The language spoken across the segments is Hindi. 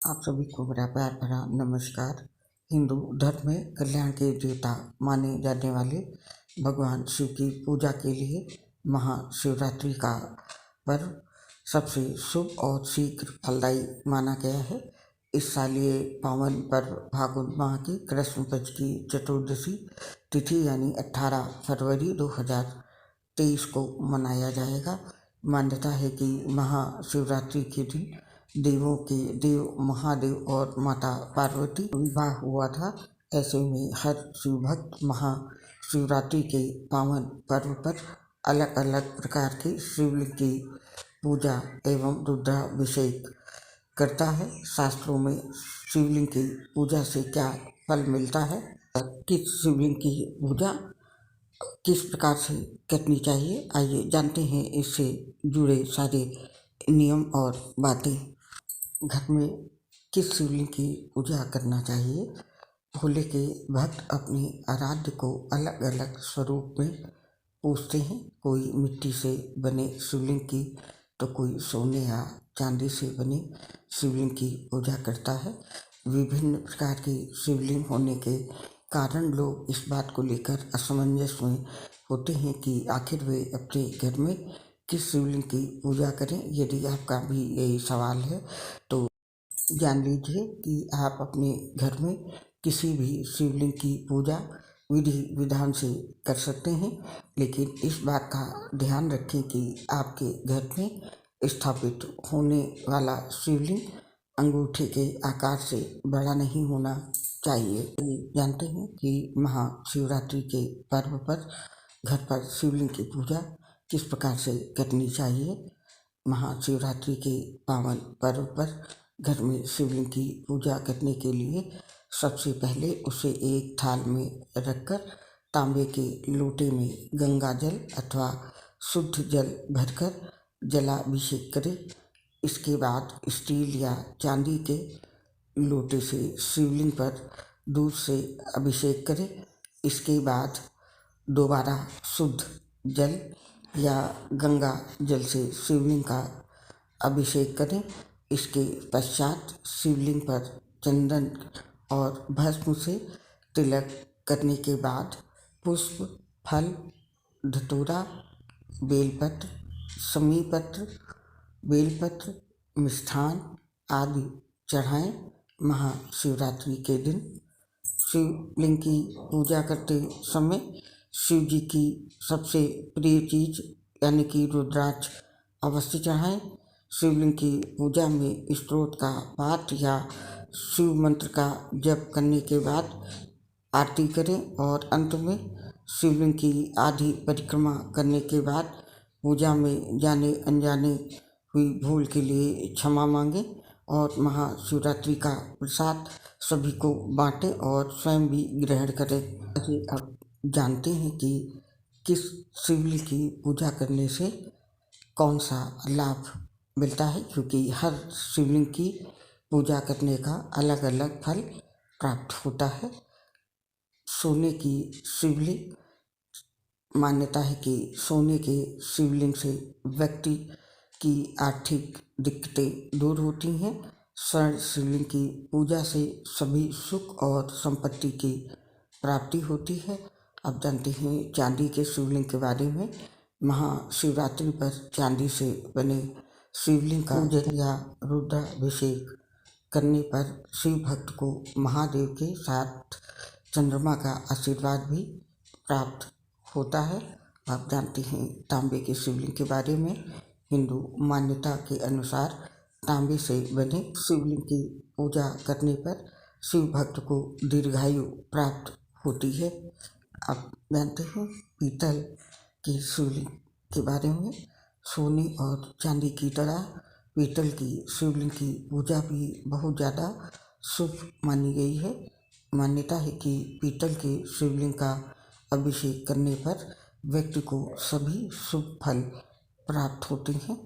आप सभी को मेरा प्यार भरा नमस्कार। हिंदू धर्म में कल्याण के देवता माने जाने वाले भगवान शिव की पूजा के लिए महाशिवरात्रि का पर्व सबसे शुभ और शीघ्र फलदायी माना गया है। इस साल ये पावन पर्व फागुन माह की कृष्ण पक्ष की चतुर्दशी तिथि यानी 18 फरवरी 2023 को मनाया जाएगा। मान्यता है कि महाशिवरात्रि के दिन देवों के देव महादेव और माता पार्वती विवाह हुआ था। ऐसे में हर शिव भक्त महाशिवरात्रि के पावन पर्व पर अलग अलग प्रकार के शिवलिंग की पूजा एवं रुद्राभिषेक करता है। शास्त्रों में शिवलिंग की पूजा से क्या फल मिलता है, किस शिवलिंग की पूजा किस प्रकार से करनी चाहिए, आइए जानते हैं इससे जुड़े सारे नियम और बातें। घर में किस शिवलिंग की पूजा करना चाहिए। भोले के भक्त अपने आराध्य को अलग अलग स्वरूप में पूजते हैं। कोई मिट्टी से बने शिवलिंग की तो कोई सोने या चांदी से बने शिवलिंग की पूजा करता है। विभिन्न प्रकार के शिवलिंग होने के कारण लोग इस बात को लेकर असमंजस में होते हैं कि आखिर वे अपने घर में किस शिवलिंग की पूजा करें। यदि आपका भी यही सवाल है तो जान लीजिए कि आप अपने घर में किसी भी शिवलिंग की पूजा विधि विधान से कर सकते हैं, लेकिन इस बात का ध्यान रखें कि आपके घर में स्थापित होने वाला शिवलिंग अंगूठे के आकार से बड़ा नहीं होना चाहिए। जानते हैं कि महाशिवरात्रि के पर्व पर घर पर शिवलिंग की पूजा किस प्रकार से करनी चाहिए। महाशिवरात्रि के पावन पर्व पर घर में शिवलिंग की पूजा करने के लिए सबसे पहले उसे एक थाल में रखकर तांबे के लोटे में गंगा जल अथवा शुद्ध जल भरकर जलाभिषेक करें। इसके बाद स्टील या चांदी के लोटे से शिवलिंग पर दूध से अभिषेक करें। इसके बाद दोबारा शुद्ध जल या गंगा जल से शिवलिंग का अभिषेक करें। इसके पश्चात शिवलिंग पर चंदन और भस्म से तिलक करने के बाद पुष्प, फल, धतूरा, बेलपत्र, समीपत्र, बेलपत्र, मिष्ठान आदि चढ़ाएं। महाशिवरात्रि के दिन शिवलिंग की पूजा करते समय शिव जी की सबसे प्रिय चीज यानी कि रुद्राक्ष अवश्य चढ़ाएं। शिवलिंग की पूजा में स्तोत्र का पाठ या शिव मंत्र का जप करने के बाद आरती करें और अंत में शिवलिंग की आधी परिक्रमा करने के बाद पूजा में जाने अनजाने हुई भूल के लिए क्षमा मांगें और महाशिवरात्रि का प्रसाद सभी को बांटें और स्वयं भी ग्रहण करें। अब जानते हैं कि किस शिवलिंग की पूजा करने से कौन सा लाभ मिलता है, क्योंकि हर शिवलिंग की पूजा करने का अलग अलग फल प्राप्त होता है। सोने की शिवलिंग, मान्यता है कि सोने के शिवलिंग से व्यक्ति की आर्थिक दिक्कतें दूर होती हैं। स्वर्ण शिवलिंग की पूजा से सभी सुख और संपत्ति की प्राप्ति होती है। अब जानते हैं चांदी के शिवलिंग के बारे में। महाशिवरात्रि पर चांदी से बने शिवलिंग का पूजन या रुद्राभिषेक करने पर शिव भक्त को महादेव के साथ चंद्रमा का आशीर्वाद भी प्राप्त होता है। आप जानते हैं तांबे के शिवलिंग के बारे में। हिंदू मान्यता के अनुसार तांबे से बने शिवलिंग की पूजा करने पर शिव भक्त को दीर्घायु प्राप्त होती है। आप जानते हैं पीतल के शिवलिंग के बारे में। सोने और चांदी की तरह पीतल की शिवलिंग की पूजा भी बहुत ज़्यादा शुभ मानी गई है। मान्यता है कि पीतल के शिवलिंग का अभिषेक करने पर व्यक्ति को सभी शुभ फल प्राप्त होते हैं।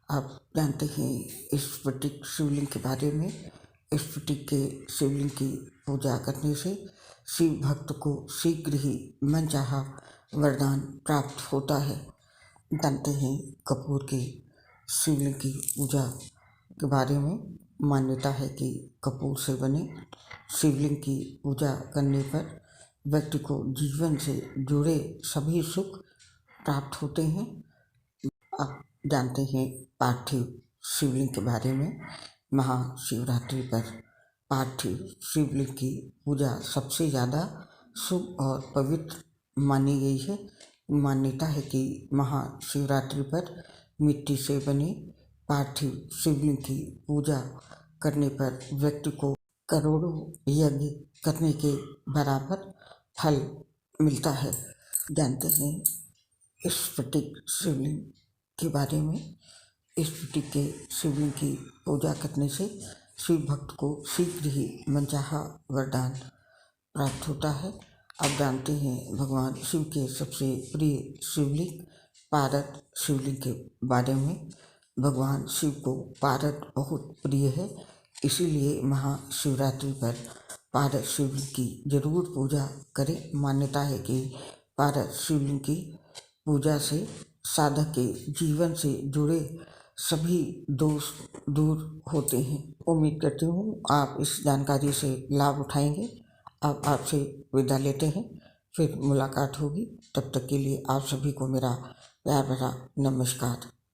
आप जानते हैं स्फटिक शिवलिंग के बारे में। स्फटिक के शिवलिंग की पूजा करने से शिव भक्त को शीघ्र ही मनचाहा वरदान प्राप्त होता है। जानते हैं कपूर के शिवलिंग की पूजा के बारे में। मान्यता है कि कपूर से बने शिवलिंग की पूजा करने पर व्यक्ति को जीवन से जुड़े सभी सुख प्राप्त होते हैं। अब जानते हैं पार्थिव शिवलिंग के बारे में। महाशिवरात्रि पर पार्थिव शिवलिंग की पूजा सबसे ज़्यादा शुभ और पवित्र मानी गई है। मान्यता है कि महाशिवरात्रि पर मिट्टी से बने पार्थिव शिवलिंग की पूजा करने पर व्यक्ति को करोड़ों यज्ञ करने के बराबर फल मिलता है। जानते हैं स्फटिक शिवलिंग के बारे में। स्फटिक के शिवलिंग की पूजा करने से शिव भक्त को शीघ्र ही मनचाहा वरदान प्राप्त होता है। अब जानते हैं भगवान शिव के सबसे प्रिय शिवलिंग पारद शिवलिंग के बारे में। भगवान शिव को पारद बहुत प्रिय है, इसीलिए महाशिवरात्रि पर पारद शिवलिंग की जरूर पूजा करें। मान्यता है कि पारद शिवलिंग की पूजा से साधक के जीवन से जुड़े सभी दोष दूर होते हैं। उम्मीद करती हूँ आप इस जानकारी से लाभ उठाएंगे। अब आपसे विदा लेते हैं, फिर मुलाकात होगी। तब तक के लिए आप सभी को मेरा प्यार भरा नमस्कार।